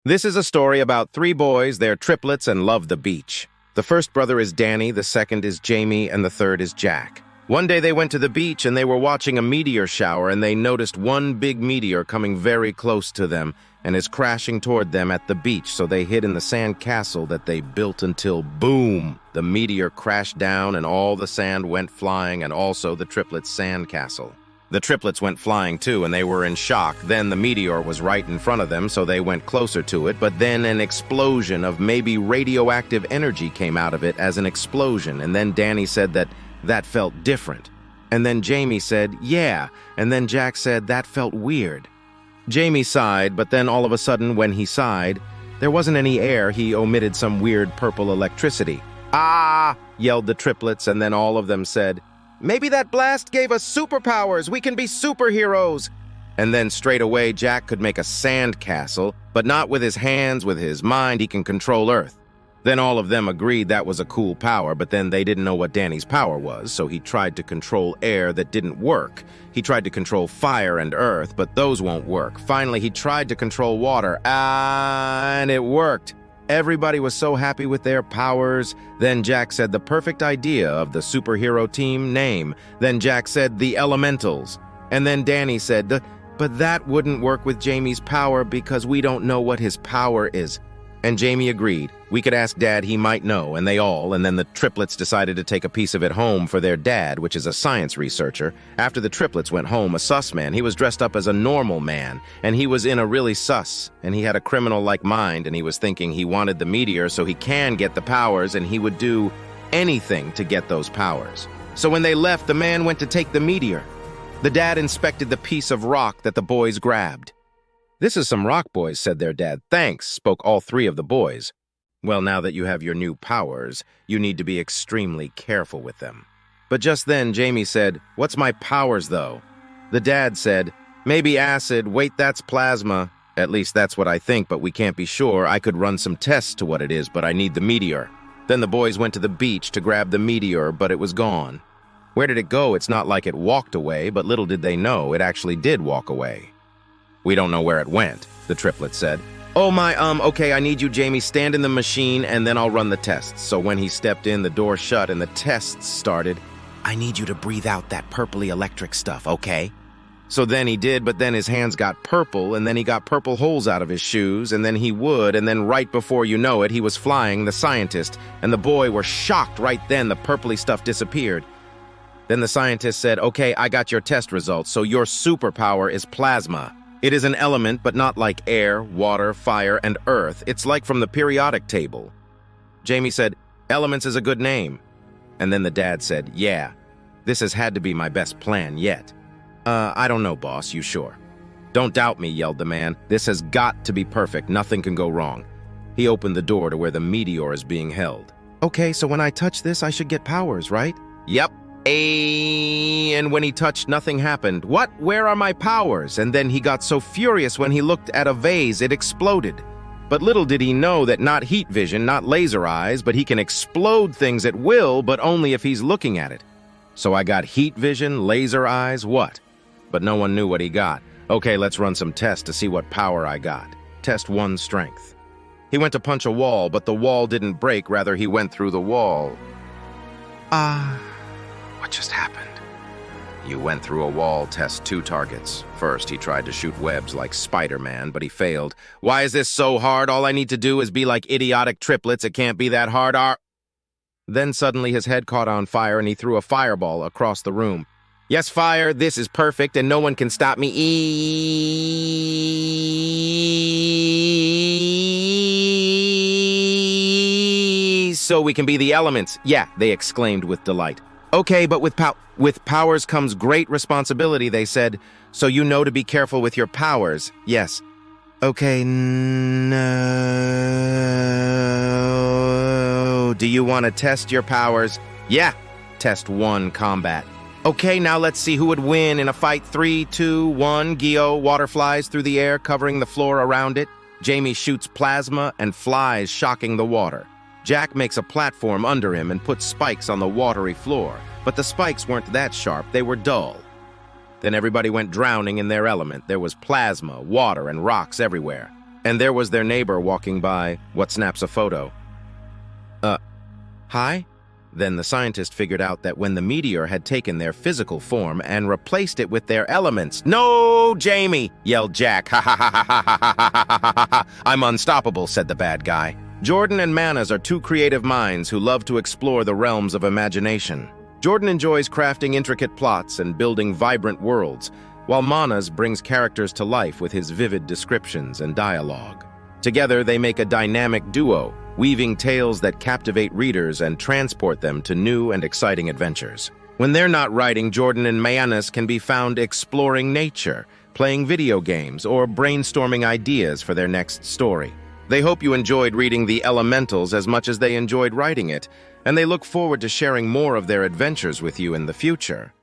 This is a story about three boys, they're triplets and love the beach. The first brother is Danny, the second is Jaimie, and the third is Jack. One day they went to the beach and they were watching a meteor shower and they noticed one big meteor coming very close to them and is crashing toward them at the beach, so they hid in the sand castle that they built until boom! The meteor crashed down and all the sand went flying, and also the triplets' sand castle. The triplets went flying too, and they were in shock. Then the meteor was right in front of them, so they went closer to it, but then an explosion of maybe radioactive energy came out of it as an explosion, and then Danny said that felt different. And then Jaimie said, yeah, and then Jack said that felt weird. Jaimie sighed, but then all of a sudden when he sighed, there wasn't any air, he emitted some weird purple electricity. Ah! Yelled the triplets, and then all of them said, maybe that blast gave us superpowers. We can be superheroes. And then straight away, Jack could make a sand castle, but not with his hands, with his mind. He can control Earth. Then all of them agreed that was a cool power, but then they didn't know what Danny's power was, so he tried to control air that didn't work. He tried to control fire and earth, but those won't work. Finally, he tried to control water, and it worked. Everybody was so happy with their powers. Then Jack said the perfect idea of the superhero team name. Then Jack said the elementals. And then Danny said, but that wouldn't work with Jaimie's power because we don't know what his power is. And Jaimie agreed. We could ask Dad, he might know, and then the triplets decided to take a piece of it home for their dad, which is a science researcher. After the triplets went home, a sus man, he was dressed up as a normal man, and he was in a really sus, and he had a criminal-like mind, and he was thinking he wanted the meteor so he can get the powers, and he would do anything to get those powers. So when they left, the man went to take the meteor. The dad inspected the piece of rock that the boys grabbed. This is some rock, boys, said their dad. Thanks, spoke all three of the boys. Well, now that you have your new powers, you need to be extremely careful with them. But just then, Jaimie said, what's my powers, though? The dad said, maybe acid. Wait, that's plasma. At least that's what I think, but we can't be sure. I could run some tests to what it is, but I need the meteor. Then the boys went to the beach to grab the meteor, but it was gone. Where did it go? It's not like it walked away, but little did they know, it actually did walk away. We don't know where it went, the triplet said. Oh my, okay, I need you, Jaimie, stand in the machine and then I'll run the tests. So when he stepped in, the door shut and the tests started. I need you to breathe out that purpley electric stuff, okay? So then he did, but then his hands got purple and then he got purple holes out of his shoes and then right before you know it, he was flying, the scientist, and the boy were shocked right then the purpley stuff disappeared. Then the scientist said, okay, I got your test results, so your superpower is plasma. It is an element, but not like air, water, fire, and earth. It's like from the periodic table. Jaimie said, elements is a good name. And then the dad said, yeah, this has had to be my best plan yet. I don't know, boss, you sure? Don't doubt me, yelled the man. This has got to be perfect. Nothing can go wrong. He opened the door to where the meteor is being held. Okay, so when I touch this, I should get powers, right? Yep. And when he touched, nothing happened. What? Where are my powers? And then he got so furious when he looked at a vase, it exploded. But little did he know that not heat vision, not laser eyes, but he can explode things at will, but only if he's looking at it. So I got heat vision, laser eyes, what? But no one knew what he got. Okay, let's run some tests to see what power I got. Test 1, strength. He went to punch a wall, but the wall didn't break, rather he went through the wall. What just happened? You went through a wall, test 2 targets. First, he tried to shoot webs like Spider-Man, but he failed. Why is this so hard? All I need to do is be like idiotic triplets. It can't be that hard. Then suddenly his head caught on fire and he threw a fireball across the room. Yes, fire, this is perfect and no one can stop me. So we can be the elements. Yeah, they exclaimed with delight. Okay, but with powers comes great responsibility, they said. So you know to be careful with your powers. Yes. Okay, no. Do you want to test your powers? Yeah. Test 1, combat. Okay, now let's see who would win in a fight. 3, 2, 1, Geo. Water flies through the air, covering the floor around it. Jaimie shoots plasma and flies, shocking the water. Jack makes a platform under him and puts spikes on the watery floor, but the spikes weren't that sharp, they were dull. Then everybody went drowning in their element. There was plasma, water, and rocks everywhere. And there was their neighbor walking by. What snaps a photo? Hi? Then the scientist figured out that when the meteor had taken their physical form and replaced it with their elements. "No, Jaimie!" yelled Jack. "Ha ha ha ha ha ha ha ha ha ha! I'm unstoppable," said the bad guy. Jordan and Maanas are two creative minds who love to explore the realms of imagination. Jordan enjoys crafting intricate plots and building vibrant worlds, while Maanas brings characters to life with his vivid descriptions and dialogue. Together, they make a dynamic duo, weaving tales that captivate readers and transport them to new and exciting adventures. When they're not writing, Jordan and Maanas can be found exploring nature, playing video games, or brainstorming ideas for their next story. They hope you enjoyed reading The Elementals as much as they enjoyed writing it, and they look forward to sharing more of their adventures with you in the future.